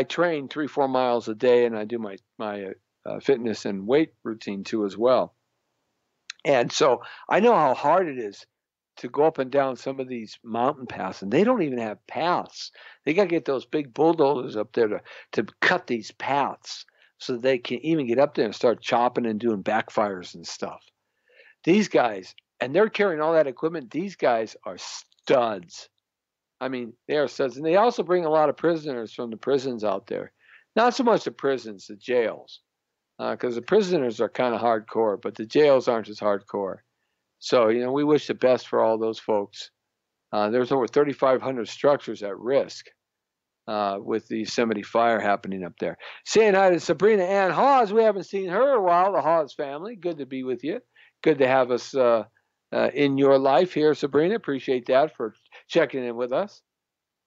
train 3-4 miles a day, and I do my fitness and weight routine too as well. And so I know how hard it is to go up and down some of these mountain paths, and they don't even have paths. They got to get those big bulldozers up there to cut these paths so they can even get up there and start chopping and doing backfires and stuff. These guys, and they're carrying all that equipment, these guys are studs. I mean, they are studs. And they also bring a lot of prisoners from the prisons out there. Not so much the prisons, the jails, because the prisoners are kind of hardcore, but the jails aren't as hardcore. So, we wish the best for all those folks. There's over 3,500 structures at risk with the Yosemite fire happening up there. Saying hi to Sabrina Ann Hawes. We haven't seen her in a while, the Hawes family. Good to be with you. Good to have us in your life here, Sabrina. Appreciate that for checking in with us.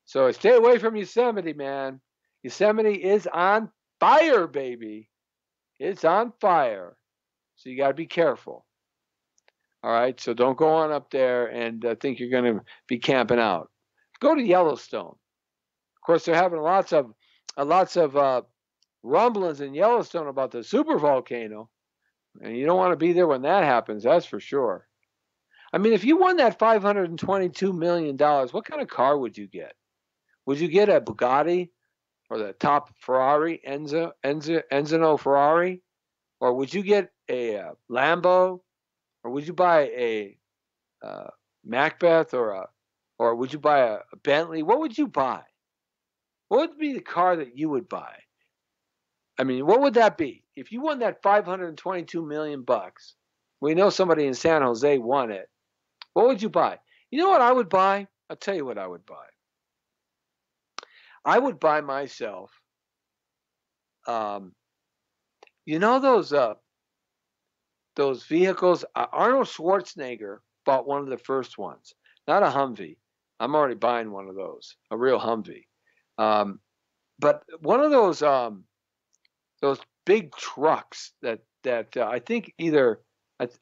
So stay away from Yosemite, man. Yosemite is on fire, baby. It's on fire. So you got to be careful. All right, so don't go on up there and think you're going to be camping out. Go to Yellowstone. Of course, they're having lots of rumblings in Yellowstone about the supervolcano, and you don't want to be there when that happens. That's for sure. I mean, if you won that $522 million, what kind of car would you get? Would you get a Bugatti or the top Ferrari, Enzo Ferrari? Or would you get a Lambo? Or would you buy a Macbeth or would you buy a Bentley? What would you buy? What would be the car that you would buy? I mean, what would that be? If you won that $522 million, we know somebody in San Jose won it. What would you buy? You know what I would buy? I'll tell you what I would buy. I would buy myself, those vehicles. Arnold Schwarzenegger bought one of the first ones, not a Humvee. I'm already buying one of those, a real Humvee. But one of those big trucks that I think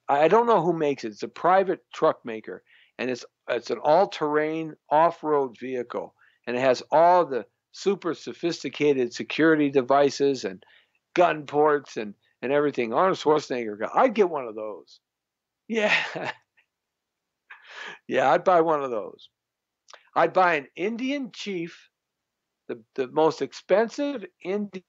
I don't know who makes it. It's a private truck maker, and it's an all-terrain off-road vehicle, and it has all the super sophisticated security devices and gun ports and everything. Arnold Schwarzenegger, I'd get one of those. Yeah. Yeah, I'd buy one of those. I'd buy an Indian Chief, the most expensive Indian.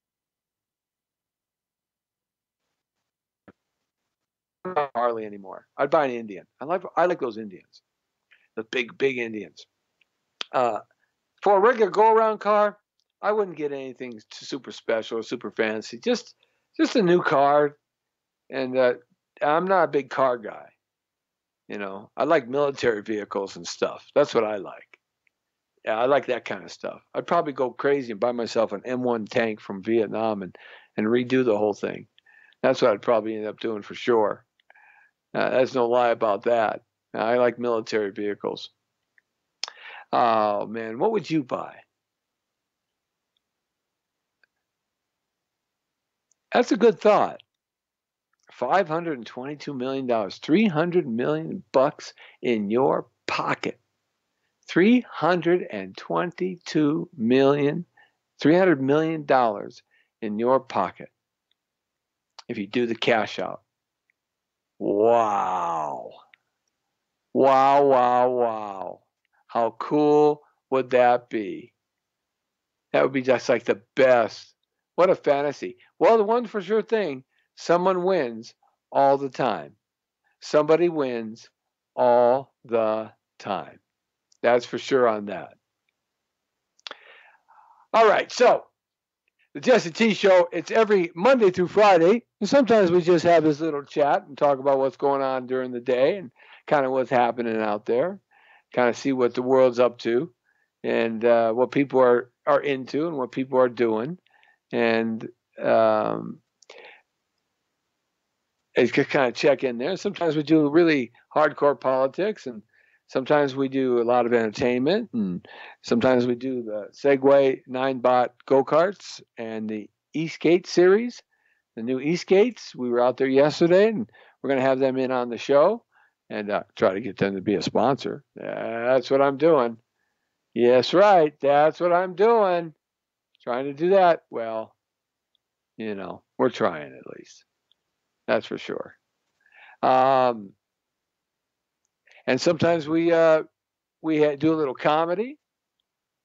Harley anymore. I'd buy an Indian. I like those Indians, the big Indians. For a regular go-around car, I wouldn't get anything super special or super fancy. Just a new car, and I'm not a big car guy. I like military vehicles and stuff. That's what I like. Yeah, I like that kind of stuff. I'd probably go crazy and buy myself an M1 tank from Vietnam and redo the whole thing. That's what I'd probably end up doing for sure. There's no lie about that. I like military vehicles. Oh, man, what would you buy? That's a good thought. $522 million, $300 million bucks in your pocket. $322 million, $300 million in your pocket. If you do the cash out. Wow. Wow, wow, wow. How cool would that be? That would be just like the best. What a fantasy. Well, the one for sure thing, someone wins all the time. Somebody wins all the time. That's for sure on that. All right, so the Jesse T Show, it's every Monday through Friday. And sometimes we just have this little chat and talk about what's going on during the day and kind of what's happening out there, kind of see what the world's up to and what people are into and what people are doing. And it's just kind of check in there. Sometimes we do really hardcore politics, and sometimes we do a lot of entertainment, and sometimes we do the Segway 9-bot go-karts and the E-Skate series, the new E-Skates. We were out there yesterday, and we're going to have them in on the show and try to get them to be a sponsor. That's what I'm doing. Yes, right. That's what I'm doing. Trying to do that. Well, we're trying at least. That's for sure. And sometimes we do a little comedy.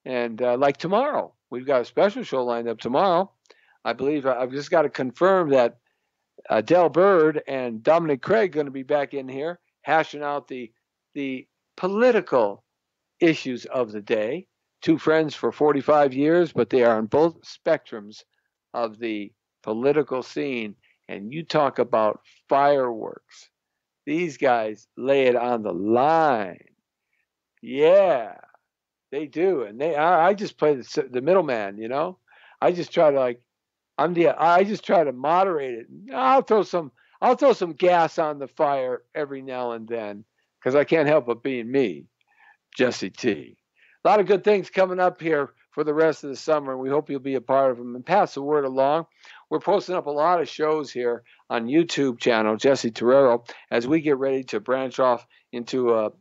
And like tomorrow, we've got a special show lined up tomorrow. I believe I've just got to confirm that Del Bird and Dominic Craig are going to be back in here hashing out the political issues of the day. Two friends for 45 years, but they are on both spectrums of the political scene. And you talk about fireworks. These guys lay it on the line. Yeah, they do. And I just play the middleman, I just try to I just try to moderate it. I'll throw some gas on the fire every now and then because I can't help but being me, Jesse T. A lot of good things coming up here for the rest of the summer, and we hope you'll be a part of them and pass the word along. We're posting up a lot of shows here on YouTube channel, Jesse Torrero, as we get ready to branch off into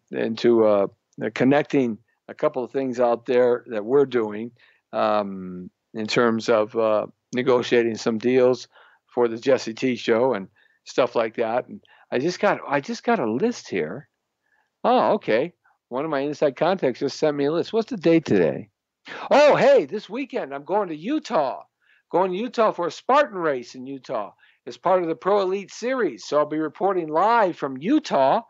connecting a couple of things out there that we're doing in terms of negotiating some deals for the Jesse T Show and stuff like that. And I just got a list here. Oh, okay. One of my inside contacts just sent me a list. What's the date today? Oh, hey, this weekend I'm going to Utah. Going to Utah for a Spartan race in Utah as part of the Pro Elite Series. So I'll be reporting live from Utah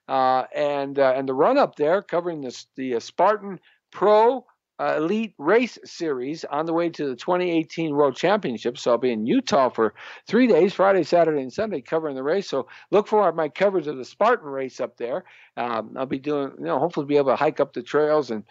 and the run up there, covering the Spartan Pro Elite Race Series on the way to the 2018 World Championship. So I'll be in Utah for 3 days, Friday, Saturday, and Sunday, covering the race. So look for my coverage of the Spartan race up there. I'll be doing, hopefully be able to hike up the trails and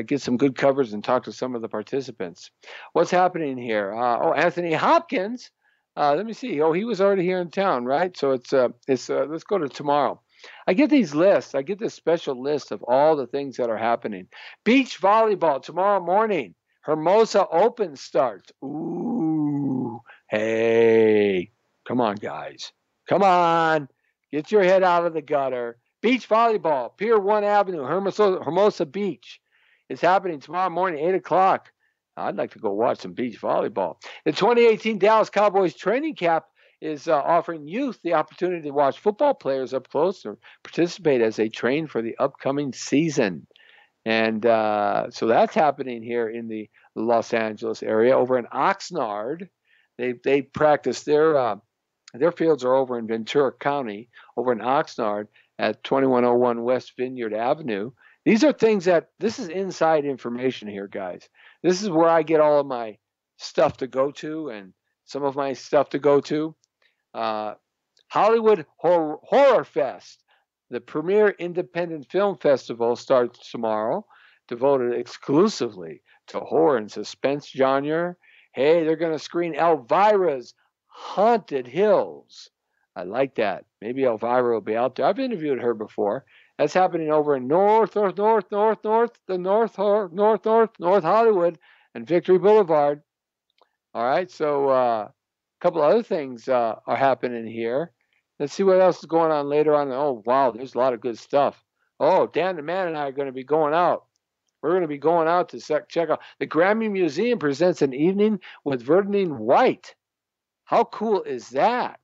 get some good coverage and talk to some of the participants. What's happening here? Anthony Hopkins. Let me see. Oh, he was already here in town, right? So it's let's go to tomorrow. I get these lists. I get this special list of all the things that are happening. Beach volleyball tomorrow morning. Hermosa Open starts. Ooh, hey, come on, guys. Come on. Get your head out of the gutter. Beach volleyball, Pier 1 Avenue, Hermosa Beach. It's happening tomorrow morning, 8 o'clock. I'd like to go watch some beach volleyball. The 2018 Dallas Cowboys training camp is offering youth the opportunity to watch football players up close or participate as they train for the upcoming season. And so that's happening here in the Los Angeles area. Over in Oxnard, they practice their fields are over in Ventura County, over in Oxnard at 2101 West Vineyard Avenue. These are things this is inside information here, guys. This is where I get all of my stuff to go to and some of my stuff to go to. Hollywood Horror Fest, the premier independent film festival, starts tomorrow, devoted exclusively to horror and suspense genre. Hey, they're going to screen Elvira's Haunted Hills. I like that. Maybe Elvira will be out there. I've interviewed her before. That's happening over in North Hollywood and Victory Boulevard. All right, so a couple other things are happening here. Let's see what else is going on later on. Oh, wow, there's a lot of good stuff. Oh, Dan the Man and I are going to be going out. We're going to be going out to check out. The Grammy Museum presents an evening with Ferdinand White. How cool is that?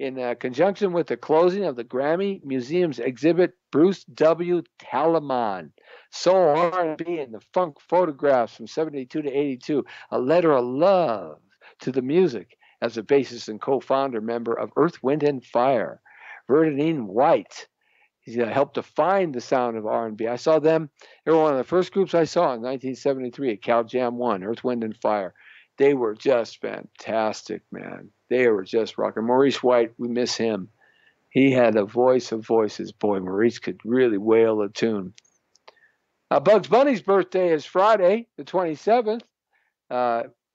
In conjunction with the closing of the Grammy Museum's exhibit, Bruce W. Talaman, Soul R&B and the Funk Photographs from 72 to 82, a letter of love to the music, as a bassist and co-founder member of Earth, Wind, and Fire. Ferdinand White, he helped define the sound of R&B. I saw them. They were one of the first groups I saw in 1973 at Cal Jam 1, Earth, Wind, and Fire. They were just fantastic, man. They were just rocking. Maurice White, we miss him. He had a voice of voices. Boy, Maurice could really wail a tune. Bugs Bunny's birthday is Friday, the 27th.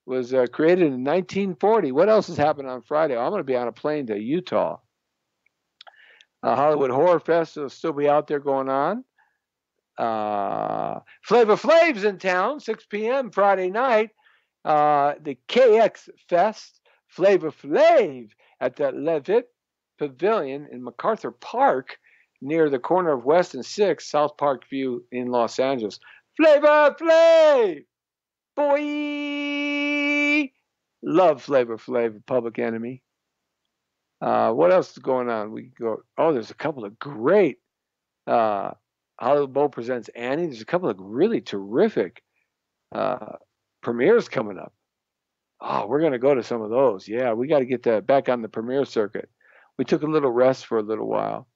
Was created in 1940. What else is happening on Friday? I'm going to be on a plane to Utah. Hollywood Horror Fest will still be out there going on. Flavor Flav's in town, 6 p.m. Friday night. The KX Fest, Flavor Flav at the Levitt Pavilion in MacArthur Park near the corner of West and 6th, South Park View in Los Angeles. Flavor Flav! Boy! Love Flavor Flav, Public Enemy. What else is going on? There's a couple of great Hollywood Bowl presents Annie. There's a couple of really terrific premieres coming up. Oh, we're going to go to some of those. Yeah, we got to get that back on the premiere circuit. We took a little rest for a little while.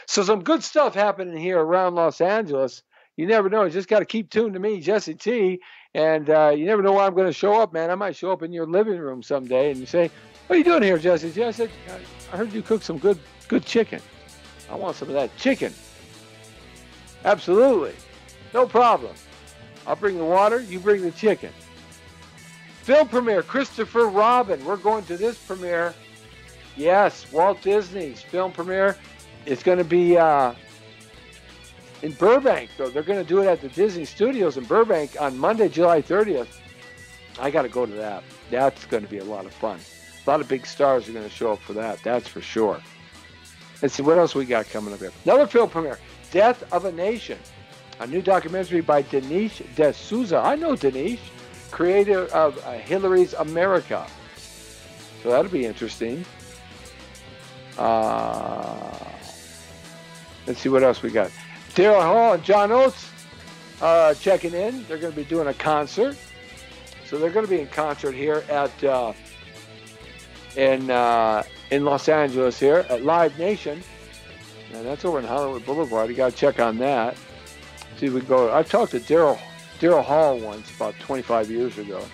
So some good stuff happening here around Los Angeles. You never know. You just got to keep tuned to me, Jesse T. And you never know where I'm going to show up, man. I might show up in your living room someday and you say, what are you doing here, Jesse T? I said, I heard you cook some good chicken. I want some of that chicken. Absolutely. No problem. I'll bring the water. You bring the chicken. Film premiere, Christopher Robin. We're going to this premiere. Yes, Walt Disney's film premiere. It's going to be in Burbank, though. They're going to do it at the Disney Studios in Burbank on Monday, July 30th. I got to go to that. That's going to be a lot of fun. A lot of big stars are going to show up for that. That's for sure. Let's see what else we got coming up here. Another film premiere, Death of a Nation. A new documentary by Dinesh D'Souza. I know Dinesh, creator of Hillary's America. So that'll be interesting. Let's see what else we got. Daryl Hall and John Oates checking in. They're going to be doing a concert. So they're going to be in concert here at in Los Angeles here at Live Nation. And that's over in Hollywood Boulevard. You got to check on that. See if we go. I've talked to Daryl Hall once about 25 years ago.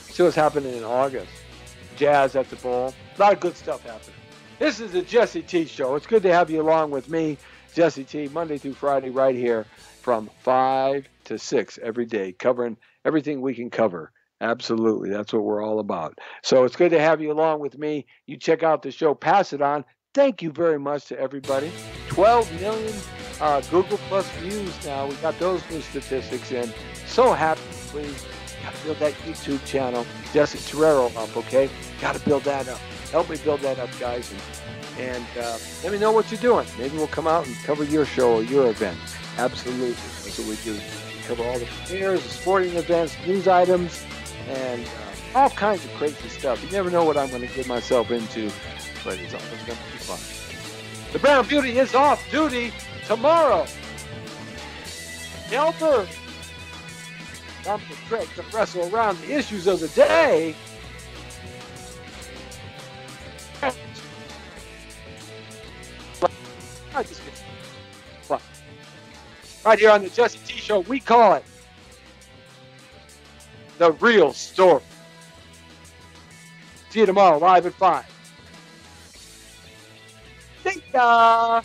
See what's happening in August. Jazz at the Bowl. A lot of good stuff happening. This is the Jesse T Show. It's good to have you along with me, Jesse T, Monday through Friday right here from 5 to 6 every day, covering everything we can cover. Absolutely. That's what we're all about. So it's good to have you along with me. You check out the show. Pass it on. Thank you very much to everybody. 12 million Google Plus views now. We got those new statistics in. So happy, please. Got to build that YouTube channel. Jesse Torrero up, okay? Got to build that up. Help me build that up, guys. And let me know what you're doing. Maybe we'll come out and cover your show or your event. Absolutely. That's what we do. We cover all the premieres, the sporting events, news items, and all kinds of crazy stuff. You never know what I'm going to get myself into, but it's always going to be fun. The Brown Beauty is off duty tomorrow. Help her. Time to trick to wrestle around the issues of the day. I just get Right here on the Jesse T Show, we call it The Real Story. See you tomorrow, live at 5. See ya!